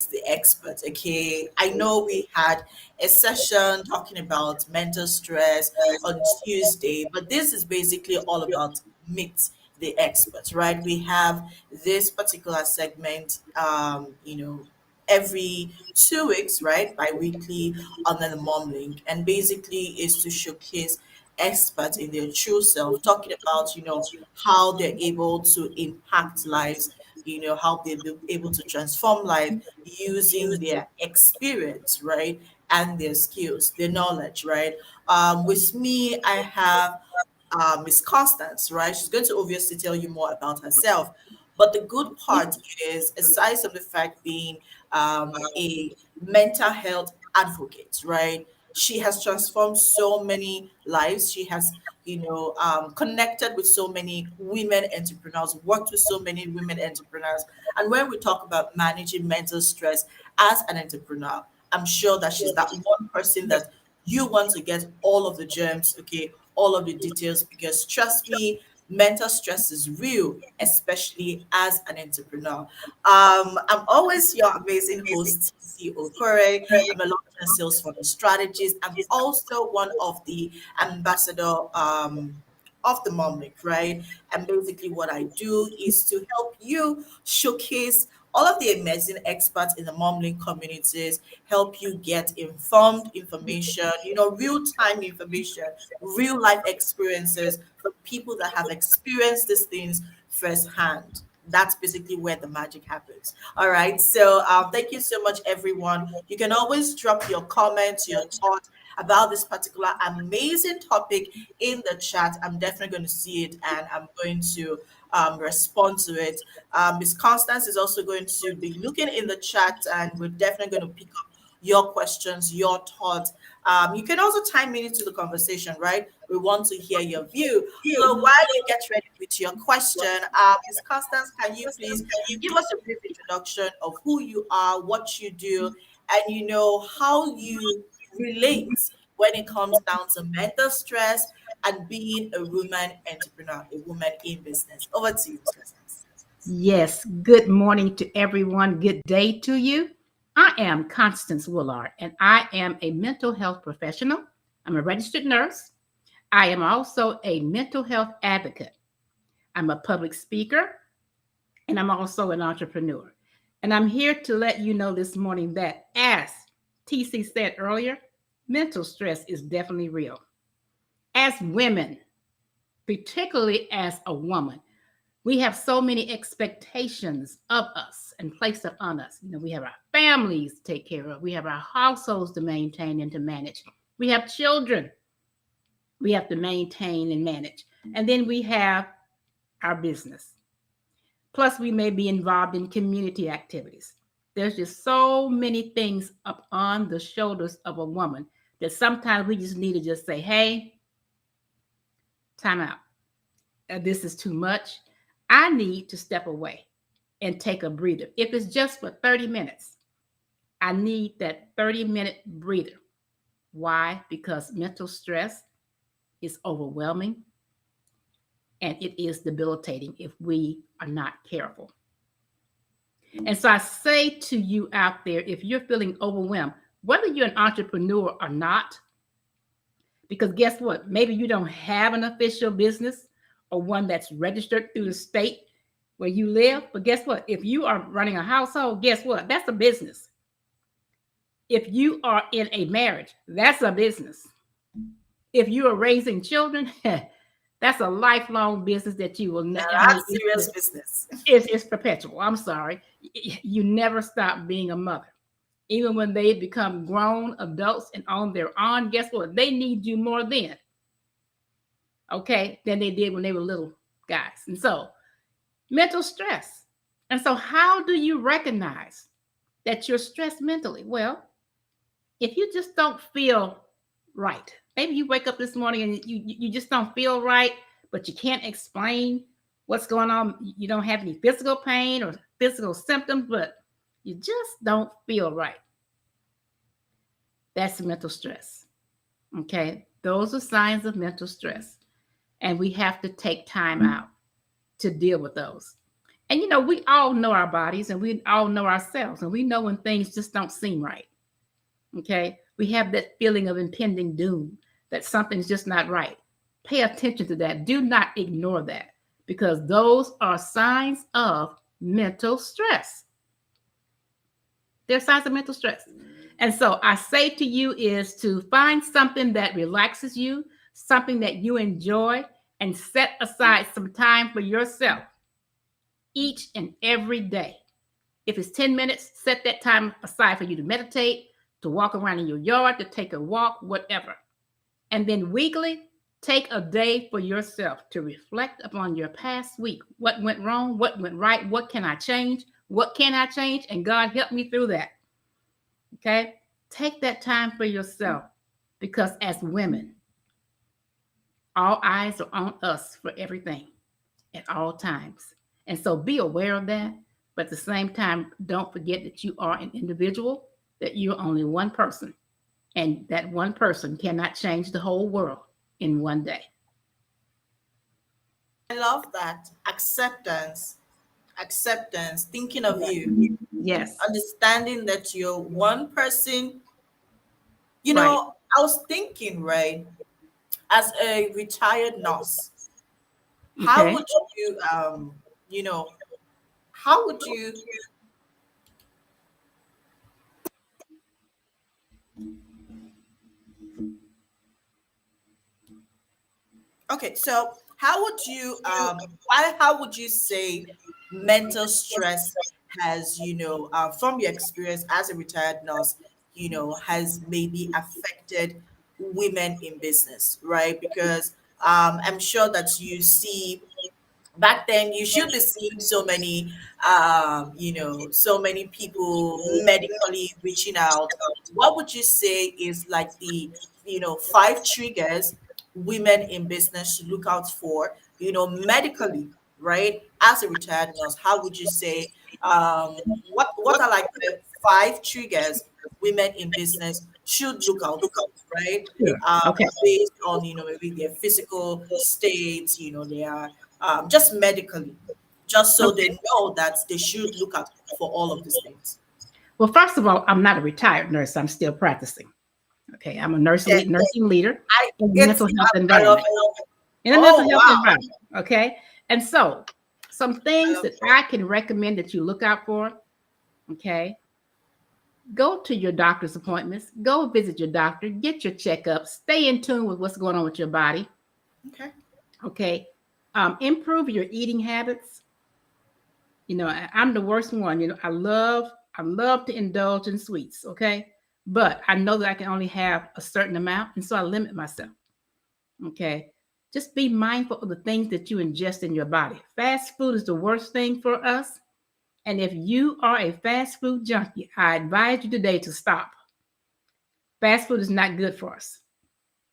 the expert. Okay, I know we had a session talking about mental stress on Tuesday, but this is basically all about meet the expert, right? We have this particular segment, every 2 weeks, right, bi-weekly under the Mom Link, and basically is to showcase experts in their true self, talking about how they're able to impact lives, how they're able to transform life using their experience, right, and their skills, their knowledge, right. With me, I have Miss Constance, right? She's going to obviously tell you more about herself. But the good part is, aside from the fact being a mental health advocate, right? She has transformed so many lives. She has, connected with so many women entrepreneurs, worked with so many women entrepreneurs. And when we talk about managing mental stress as an entrepreneur, I'm sure that she's that one person that you want to get all of the germs, okay, all of the details, because trust me, mental stress is real, especially as an entrepreneur. I'm always your amazing host, TC Okore. I'm a long-term sales funnel strategist. I'm also one of the ambassador of the Momnic, right? And basically, what I do is to help you showcase all of the amazing experts in the Momlink communities, help you get informed information, real time information, real life experiences from people that have experienced these things firsthand. That's basically where the magic happens. All right. So thank you so much, everyone. You can always drop your comments, your thoughts about this particular amazing topic in the chat. I'm definitely going to see it and I'm going to respond to it. Miss Constance is also going to be looking in the chat and we're definitely going to pick up your questions, your thoughts. You can also chime in into the conversation, right? We want to hear your view. So while you get ready with your question, Ms. Constance, can you please give us a brief introduction of who you are, what you do, and how you relate when it comes down to mental stress and being a woman entrepreneur, a woman in business. Over to you, Ms. Constance. Yes, good morning to everyone. Good day to you. I am Constance Woulard, and I am a mental health professional. I'm a registered nurse. I am also a mental health advocate. I'm a public speaker, and I'm also an entrepreneur. And I'm here to let you know this morning that, as TC said earlier, mental stress is definitely real. As women, particularly as a woman, we have so many expectations of us and placed upon us. We have our families to take care of. We have our households to maintain and to manage. We have children we have to maintain and manage. And then we have our business. Plus, we may be involved in community activities. There's just so many things up on the shoulders of a woman that sometimes we just need to just say, hey, time out. This is too much. I need to step away and take a breather. If it's just for 30 minutes, I need that 30-minute breather. Why? Because mental stress is overwhelming and it is debilitating if we are not careful. And so I say to you out there, if you're feeling overwhelmed, whether you're an entrepreneur or not, because guess what? Maybe you don't have an official business or one that's registered through the state where you live. But guess what? If you are running a household, guess what? That's a business. If you are in a marriage, that's a business. If you are raising children, that's a lifelong business that you will never, That's serious business. it's perpetual. I'm sorry. You never stop being a mother. Even when they become grown adults and on their own, guess what? They need you more then, okay, than they did when they were little guys. And so, mental stress. And so, how do you recognize that you're stressed mentally? Well, if you just don't feel right, maybe you wake up this morning and you just don't feel right, but you can't explain what's going on. You don't have any physical pain or physical symptoms, but you just don't feel right. That's mental stress. Okay. Those are signs of mental stress. And we have to take time out to deal with those. And we all know our bodies and we all know ourselves, and we know when things just don't seem right. Okay. We have that feeling of impending doom, that something's just not right. Pay attention to that. Do not ignore that, because those are signs of mental stress. They're signs of mental stress. And so I say to you is to find something that relaxes you, something that you enjoy, and set aside some time for yourself each and every day. If it's 10 minutes, set that time aside for you to meditate, to walk around in your yard, to take a walk, whatever. And then weekly, take a day for yourself to reflect upon your past week. What went wrong? What went right? What can I change? What can I change? And God help me through that. Okay? Take that time for yourself, because as women, all eyes are on us for everything at all times. And so be aware of that. But at the same time, don't forget that you are an individual, that you're only one person, and that one person cannot change the whole world in one day. I love that. Acceptance, thinking of Yes. you, Yes. understanding that you're one person. Right. I was thinking, right, as a retired nurse, how Okay. would you, you know, how would you, okay, so how would you, how would you say mental stress has, from your experience as a retired nurse, has maybe affected women in business, right? Because I'm sure that you see back then you should be seeing so many people medically reaching out. What would you say is like the 5 triggers women in business should look out for, medically, right? As a retired nurse, how would you say, what are like the 5 triggers women in business should look out for, right? Sure. Okay. Based on maybe their physical states, their just medically, just so Okay. they know that they should look out for all of these things. Well, first of all, I'm not a retired nurse. I'm still practicing. Okay. I'm a Okay, nursing leader I in a it's mental health I love environment. it. In a mental Oh health wow, environment. Okay. And so, some I things love that I can recommend that you look out for. Okay. Go to your doctor's appointments, go visit your doctor, get your checkup, stay in tune with what's going on with your body. it. Okay, Okay. Improve your eating habits. I'm the worst one. I love to indulge in sweets. Okay. But I know that I can only have a certain amount. And so I limit myself. Okay. Just be mindful of the things that you ingest in your body. Fast food is the worst thing for us. And if you are a fast food junkie, I advise you today to stop. Fast food is not good for us.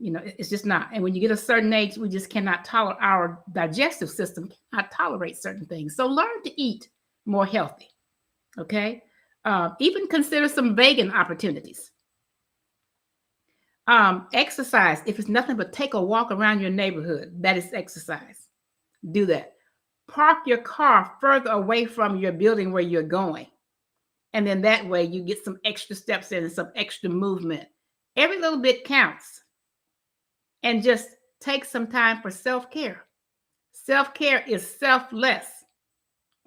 It's just not. And when you get a certain age, we just cannot tolerate, our digestive system cannot tolerate certain things. So learn to eat more healthy. Okay. Even consider some vegan opportunities. Exercise. If it's nothing but take a walk around your neighborhood, that is exercise. Do that. Park your car further away from your building where you're going. And then that way you get some extra steps in and some extra movement. Every little bit counts. And just take some time for self care. Self care is selfless.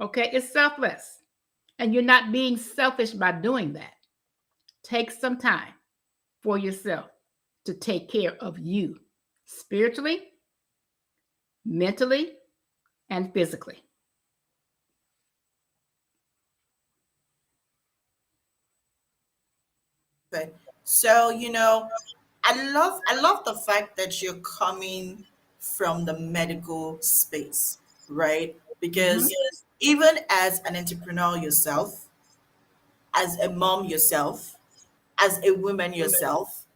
Okay, it's selfless. And you're not being selfish by doing that. Take some time for yourself to take care of you spiritually, mentally, and physically. okay. So I love the fact that you're coming from the medical space, right? Mhm. Because even as an entrepreneur yourself, as a mom yourself, as a woman yourself,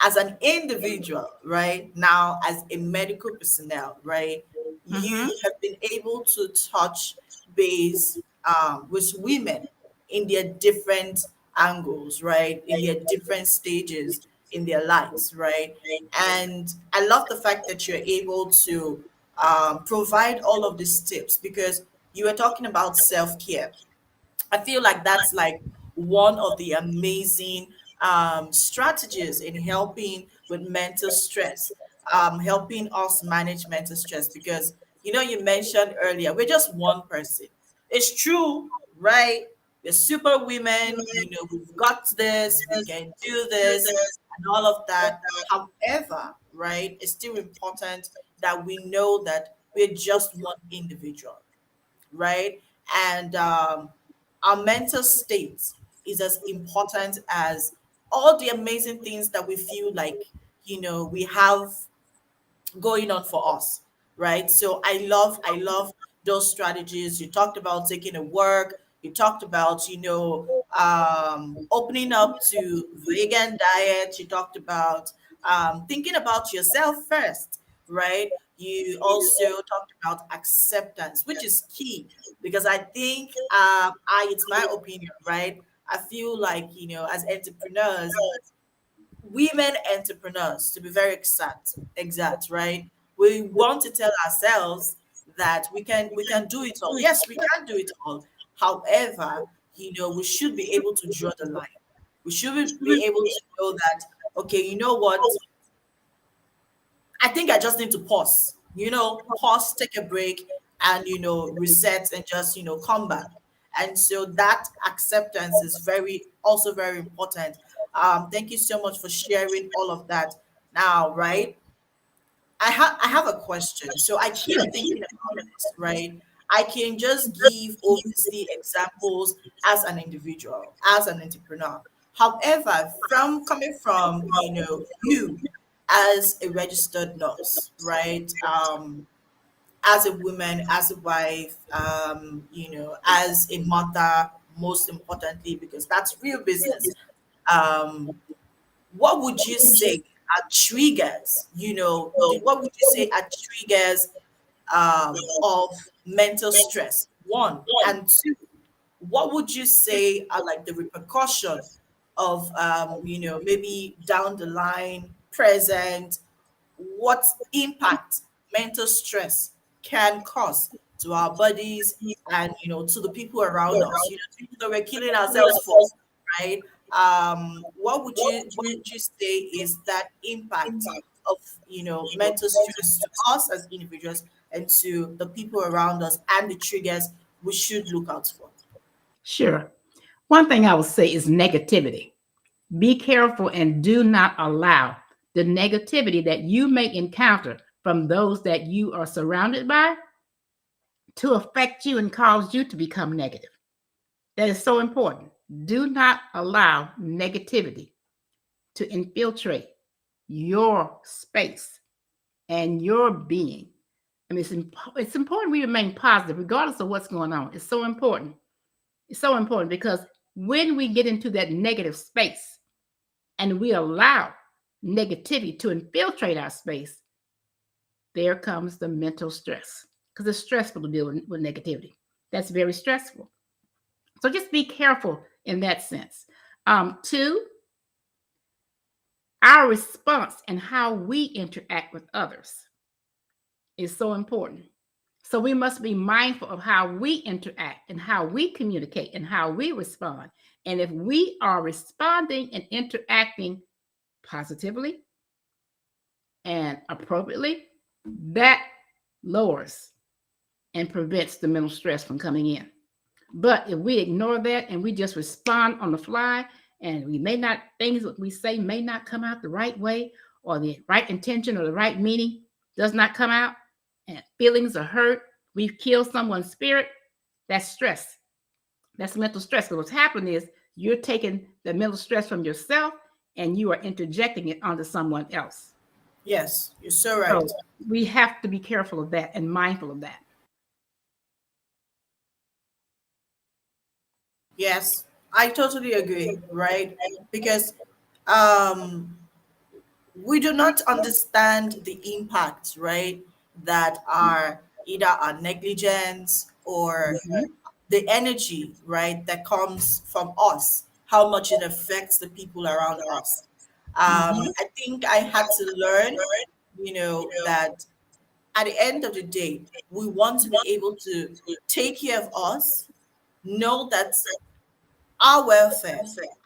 as an individual, right? Now, as a medical personnel, right? Mhm. You have been able to touch base with women in their different angles, right? In their different stages in their lives, right? And I love the fact that you're able to provide all of these tips because you were talking about self-care. I feel like that's like one of the amazing strategies in helping with mental stress, helping us manage mental stress. Because, you mentioned earlier, we're just one person. It's true, right? We're super women, we've got this, we can do this, and all of that. However, right, it's still important that we know that we're just one individual, right? And our mental state is as important as all the amazing things that we feel like, we have going on for us, right? So I love those strategies. You talked about taking a work, you talked about, opening up to vegan diet, you talked about thinking about yourself first, right? You also talked about acceptance, which is key, because I think it's my opinion, right? I feel like, as entrepreneurs, women entrepreneurs, to be very exact, right? We want to tell ourselves that we can do it all. Yes, we can do it all. However, we should be able to draw the line. We should be able to know that, okay, you know what, I think I just need to pause, pause, take a break, and, reset and just, come back. And so that acceptance is also very important. Thank you so much for sharing all of that. Now, right? I have a question. So I Sure. keep thinking about this, right? I can just give obviously examples as an individual, as an entrepreneur. However, from coming from, you as a registered nurse, right? As a woman, as a wife, as a mother, most importantly, because that's real business. Um, what would you say are triggers? What would you say are triggers of mental stress? One, and two, what would you say are like the repercussion of maybe down the line, present, what impact mental stress can cause to our bodies and, to the people around us, the people that we're killing ourselves for, right? What would you say is that impact of, mental stress to us as individuals and to the people around us, and the triggers we should look out for? Sure. One thing I would say is negativity. Be careful and do not allow the negativity that you may encounter from those that you are surrounded by to affect you and cause you to become negative. That is so important. Do not allow negativity to infiltrate your space and your being. I mean, it's important we remain positive regardless of what's going on. It's so important. It's so important because when we get into that negative space and we allow negativity to infiltrate our space, there comes the mental stress because it's stressful to deal with negativity. That's very stressful. So just be careful in that sense. Two, our response and how we interact with others is so important. So we must be mindful of how we interact and how we communicate and how we respond. And if we are responding and interacting positively and appropriately, that lowers and prevents the mental stress from coming in. But if we ignore that and we just respond on the fly, and we may not, things that we say may not come out the right way, or the right intention or the right meaning does not come out, and feelings are hurt, we've killed someone's spirit, that's stress. That's mental stress. So what's happening is you're taking the mental stress from yourself and you are interjecting it onto someone else. Yes, you're so right. So we have to be careful of that and mindful of that. Yes, I totally agree, right? Because um we do not understand the impact, right, that are either our negligence or Mhm. the energy, right, that comes from us, how much it affects the people around us. Mhm. I think I had to learn, that at the end of the day, we want to be able to take care of us, know that our welfare,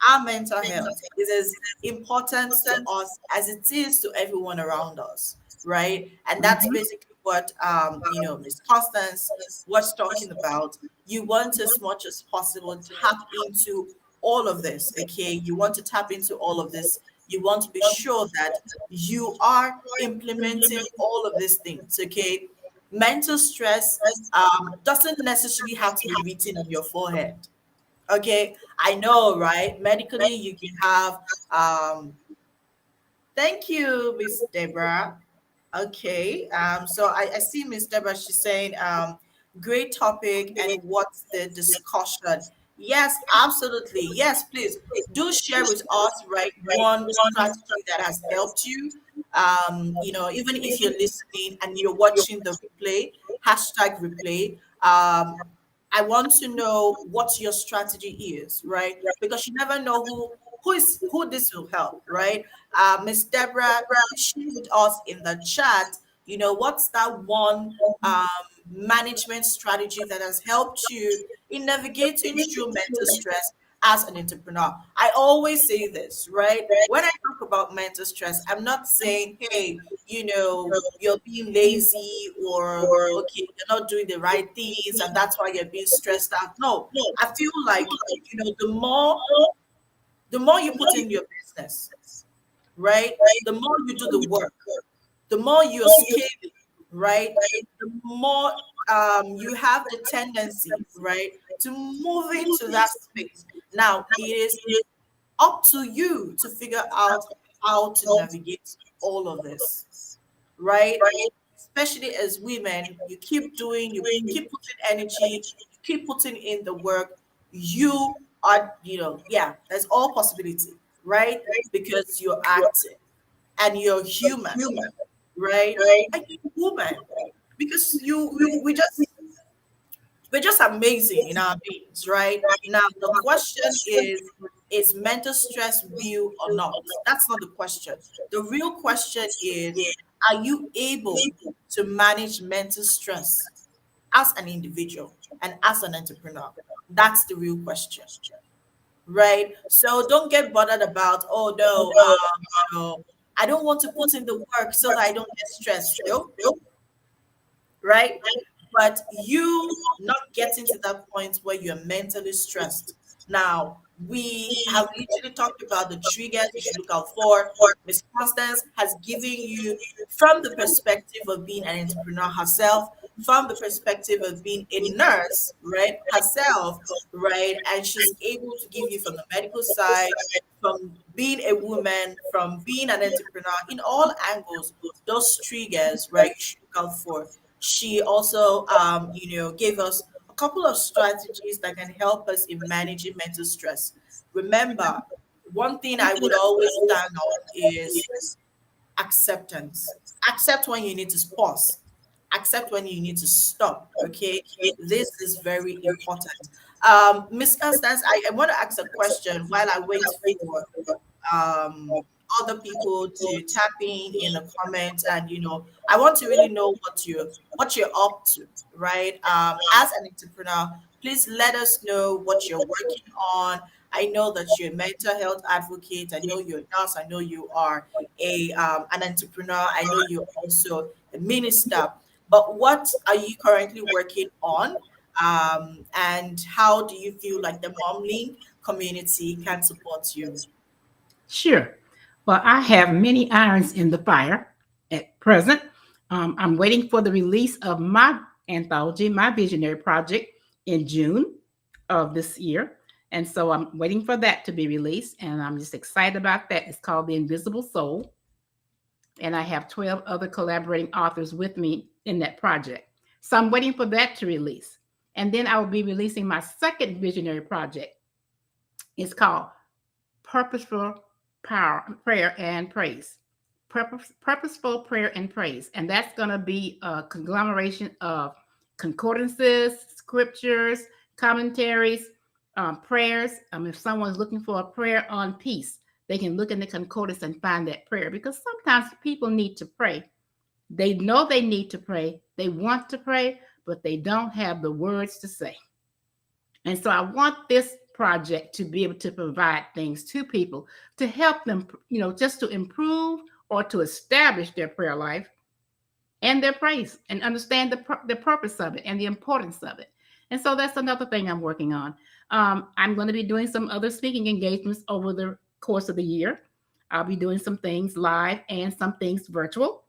our mental health is as important to us as it is to everyone around us, right? And that's Mhm. basically what Miss Constance was talking about. You want as much as possible tap into all of this, okay? You want to tap into all of this. You want to be sure that you are implementing all of these things, okay? Mental stress doesn't necessarily have to be written on your forehead. Okay, I know, right? Medically, you can have. Thank you, Miss Deborah. Okay, so I see Miss Deborah. She's saying, great topic, and what's the discussion? Yes, absolutely. Yes, please do share with us, right? One strategy that has helped you. Even if you're listening and you're watching the replay, hashtag replay. I want to know what your strategy is, right? Because you never know who this will help, right? Miss Deborah, please share with us in the chat. What's that one management strategy that has helped you in navigating through mental stress as an entrepreneur? I always say this, right? When I talk about mental stress, I'm not saying, hey, you're being lazy, or okay, you're not doing the right things and that's why you're being stressed out. No, I feel like, the more you put in your business, right? The more you do the work, the more you're scaling, right? The more you have the tendency, right, to move into that space. Now, it is up to you to figure out how to navigate all of this, right? Especially as women, you keep doing, you keep putting energy, you keep putting in the work. You are, yeah, there's all possibility, right? Because you're acting and you're human, right? And you're woman, because we're just amazing in our beings, right? Now the question is mental stress real or not? That's not the question. The real question is, are you able to manage mental stress as an individual and as an entrepreneur? That's the real question, right? So don't get bothered about, oh no, I don't want to put in the work so that I don't get stressed. No, right? But you not getting to that point where you're mentally stressed. Now, we have literally talked about the triggers you should look out for. Miss Constance has given you from the perspective of being an entrepreneur herself, from the perspective of being a nurse, right, herself, right? And she's able to give you from the medical side, from being a woman, from being an entrepreneur, in all angles, those triggers, right, you should look out for. She also, gave us a couple of strategies that can help us in managing mental stress. Remember, one thing I would always stand on is acceptance. Accept when you need to pause. Accept when you need to stop. Okay, this is very important. Miss Constance, I want to ask a question while I wait for um, other people to tap in the comments, and I want to really know what you're up to, right? As an entrepreneur, please let us know what you're working on. I know that you're a mental health advocate. I know you're a nurse. I know you are an entrepreneur. I know you're also a minister. But what are you currently working on? And how do you feel like the Mom Link community can support you? Sure. Well, I have many irons in the fire at present. I'm waiting for the release of my anthology, my visionary project, in June of this year. And so I'm waiting for that to be released. And I'm just excited about that. It's called The Invisible Soul. And I have 12 other collaborating authors with me in that project. So I'm waiting for that to release. And then I will be releasing my second visionary project. It's called Purposeful Prayer and Praise. Purposeful prayer and praise. And that's going to be a conglomeration of concordances, scriptures, commentaries, prayers. If someone's looking for a prayer on peace, they can look in the concordance and find that prayer, because sometimes people need to pray They know they need to pray, they want to pray, but they don't have the words to say. And so I want this project to be able to provide things to people to help them, just to improve or to establish their prayer life and their praise and understand the purpose of it and the importance of it. And so that's another thing I'm working on. I'm going to be doing some other speaking engagements over the course of the year. I'll be doing some things live and some things virtual.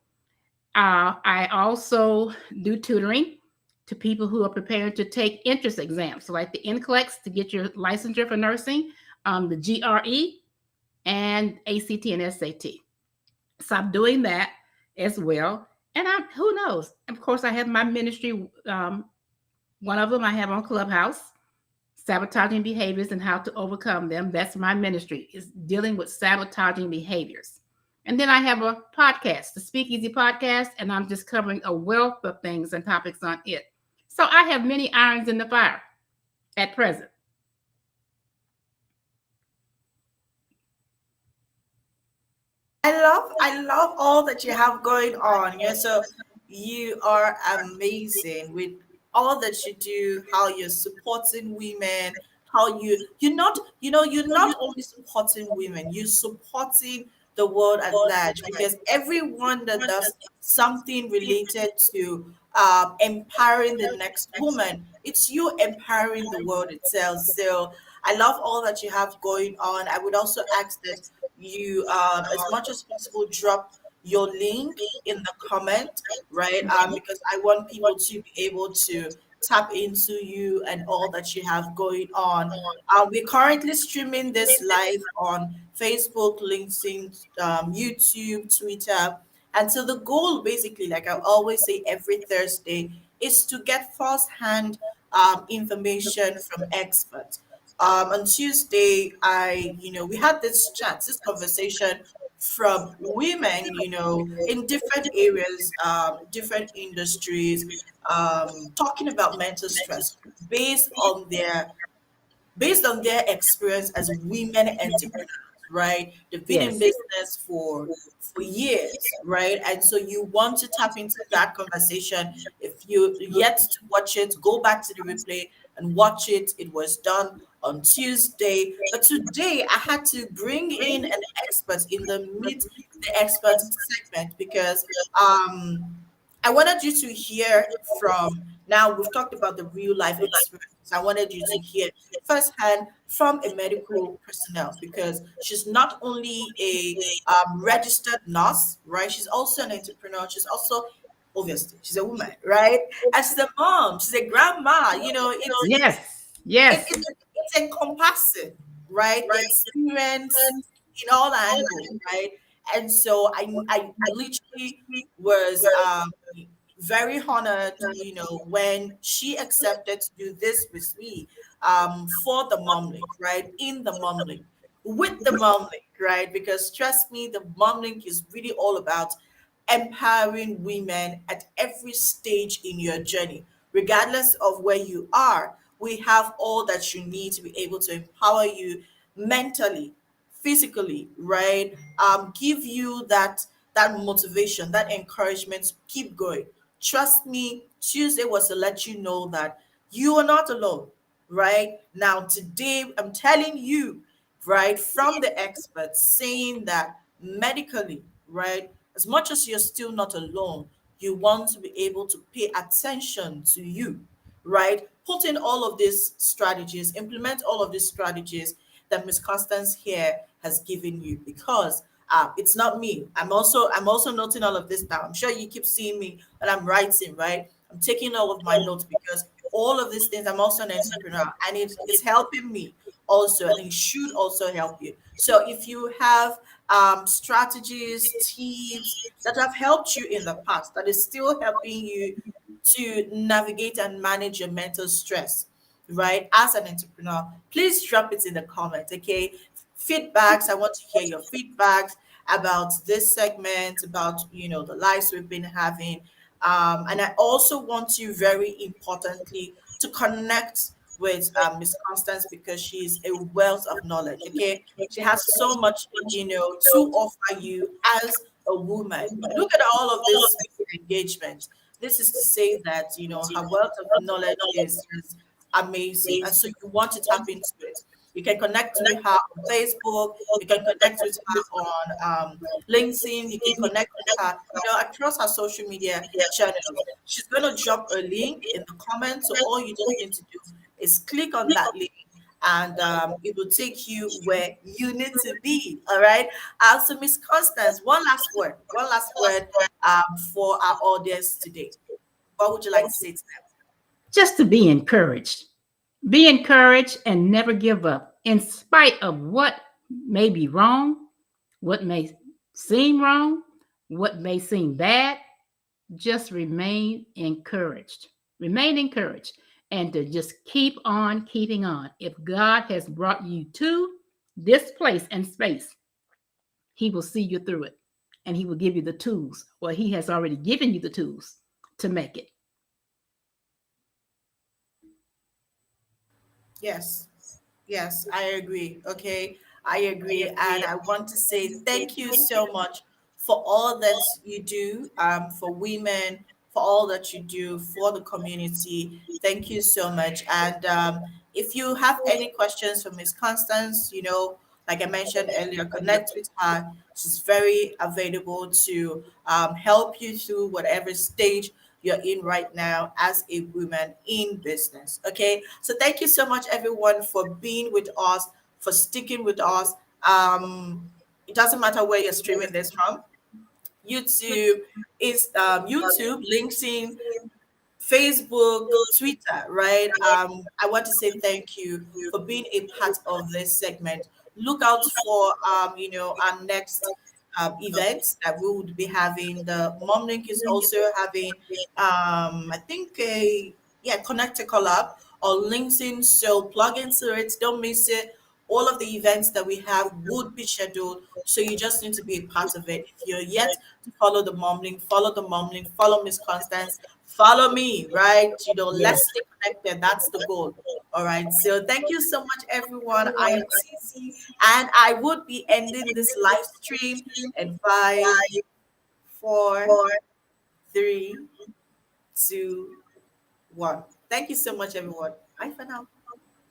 I also do tutoring to people who are preparing to take entrance exams, so like the NCLEX to get your licensure for nursing, the GRE, and ACT and SAT. So I'm doing that as well. And who knows? Of course, I have my ministry. One of them I have on Clubhouse, sabotaging behaviors and how to overcome them. That's my ministry, is dealing with sabotaging behaviors. And then I have a podcast, the Speakeasy Podcast, and I'm just covering a wealth of things and topics on it. So I have many irons in the fire at present. I love all that you have going on. Yeah, so you are amazing with all that you do, how you're supporting women, how you're not, you're not only supporting women, you're supporting the world at large, because everyone that does something related to empowering the next woman, it's you empowering the world itself. So I love all that you have going on. I would also ask that you, as much as possible, drop your link in the comment, right? Because I want people to be able to tap into you and all that you have going on. We're currently streaming this live on Facebook, LinkedIn, YouTube, Twitter. And so the goal, basically, like I always say every Thursday, is to get first-hand information from experts. On Tuesday, we had this chat, this conversation from women, in different areas, different industries, talking about mental stress based on their based on their experience as women entrepreneurs, right? They've been in Yes. business for years, right? And so you want to tap into that conversation. If you yet to watch it, go back to the replay and watch it. It was done on Tuesday, but today I had to bring in an expert in the meet the expert segment because I wanted you to hear from, now we've talked about the real life experience. I wanted you to hear firsthand from a medical personnel, because she's not only a registered nurse, right? She's also an entrepreneur. She's also, obviously, she's a woman, right? And she's a mom. She's a grandma. Yes. It, Yes. it's encompassing, right? The experience in all angles, right? And so I literally was very honored, when she accepted to do this with me, for the mom link, right? In the mom link, with the mom link, right? Because trust me, the mom link is really all about empowering women at every stage in your journey, regardless of where you are. We have all that you need to be able to empower you mentally, physically, right? Give you that motivation, that encouragement to keep going. Trust me, Tuesday was to let you know that you are not alone, right? Now, today, I'm telling you, right, from the experts saying that medically, right, as much as you're still not alone, you want to be able to pay attention to you, right? Put in all of these strategies, implement all of these strategies that Miss Constance here has given you, because it's not me. I'm also noting all of this down. I'm sure you keep seeing me when I'm writing, right? I'm taking all of my notes because all of these things, I'm also an entrepreneur, and it's helping me also, and it should also help you. So if you have strategies, tips that have helped you in the past, that is still helping you to navigate and manage your mental stress, right? As an entrepreneur, please drop it in the comments, okay? Feedbacks, I want to hear your feedbacks about this segment, about, the lives we've been having. And I also want you, very importantly, to connect with Miss Constance, because she's a wealth of knowledge, okay? She has so much, to offer you as a woman. Look at all of this engagement. This is to say that, her wealth of knowledge is amazing. And so you want to tap into it. You can connect with her on Facebook. You can connect with her on LinkedIn. You can connect with her, across her social media channels. She's going to drop a link in the comments. So all you just need to do is click on that link, and it will take you where you need to be. All right. So, Miss Constance, one last word. One last word for our audience today. What would you like to say to them? Just to be encouraged. Be encouraged and never give up in spite of what may be wrong, what may seem wrong, what may seem bad. Just remain encouraged. Remain encouraged and to just keep on keeping on. If God has brought you to this place and space, He will see you through it and He will give you the tools, or He has already given you the tools to make it. Yes. Yes, I agree. Okay, I agree, and I want to say thank you so much for all that you do, for women, for all that you do for the community. Thank you so much. And if you have any questions for Miss Constance, like I mentioned earlier, connect with her. She's very available to help you through whatever stage you're in right now as a woman in business. Okay. So thank you so much, everyone, for being with us, for sticking with us. It doesn't matter where you're streaming this from. YouTube is YouTube, LinkedIn, Facebook, Twitter, right? I want to say thank you for being a part of this segment. Look out for our next events that we would be having. The Mom Link is also having I think a Connect a collab or LinkedIn. So plug into it, don't miss it. All of the events that we have would be scheduled, so you just need to be a part of it. If you're yet to follow the Mom Link, follow the Mom Link, follow Miss Constance, follow me, right? Yes. Let's stay connected. That's the goal. All right. So thank you so much, everyone. I am Cece, and I would be ending this live stream in 5, 4, 3, 2, 1. Thank you so much, everyone. Bye for now.